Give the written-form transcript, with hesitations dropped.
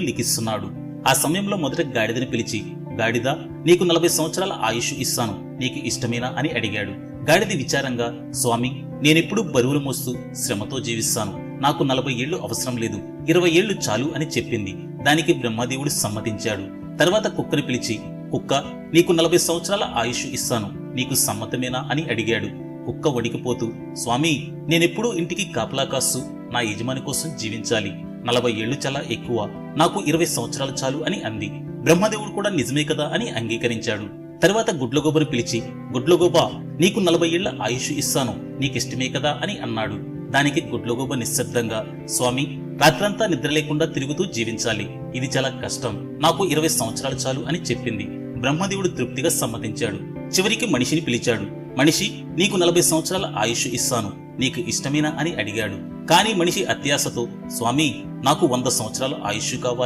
లిఖిస్తున్నాడు. ఆ సమయంలో మొదట గాడిదని పిలిచి, గాడిద, నీకు 40 సంవత్సరాల ఆయుష్ ఇస్తాను, నీకు ఇష్టమేనా అని అడిగాడు. గాడిద విచారంగా, స్వామి, నేనెప్పుడూ బరువులు మోస్తూ శ్రమతో జీవిస్తాను, నాకు 40 ఏళ్లు అవసరం లేదు, 20 ఏళ్లు చాలు అని చెప్పింది. దానికి బ్రహ్మదేవుడు సమ్మతించాడు. తర్వాత కుక్కని పిలిచి, కుక్క, నీకు 40 సంవత్సరాల ఆయుష్ ఇస్తాను, నీకు సమ్మతమేనా అని అడిగాడు. కుక్క వణికిపోతూ, స్వామి, నేనెప్పుడూ ఇంటికి కాపలా కాస్తూ నా యజమాని కోసం జీవించాలి, 40 ఏళ్లు చాలా ఎక్కువ, నాకు 20 సంవత్సరాలు చాలు అని అంది. బ్రహ్మదేవుడు కూడా నిజమే కదా అని అంగీకరించాడు. తర్వాత గుడ్లగోబను పిలిచి, గుడ్లగోబా, నీకు 40 ఏళ్ల ఆయుష్ ఇస్తాను, నీకిష్టమే కదా అని అన్నాడు. దానికి గుడ్లగోబ నిశ్శబ్దంగా, స్వామి, రాత్రంతా నిద్ర లేకుండా తిరుగుతూ జీవించాలి, ఇది చాలా కష్టం, నాకు 20 సంవత్సరాలు చాలు అని చెప్పింది. బ్రహ్మదేవుడు తృప్తిగా సమ్మతించాడు. చివరికి మనిషిని పిలిచాడు. మనిషి, నీకు 40 సంవత్సరాల ఆయుష్ ఇస్తాను, నీకు ఇష్టమేనా అని అడిగాడు. కానీ మనిషి అత్యాశతో, స్వామి, నాకు 100 సంవత్సరాల ఆయుష్ కావాలి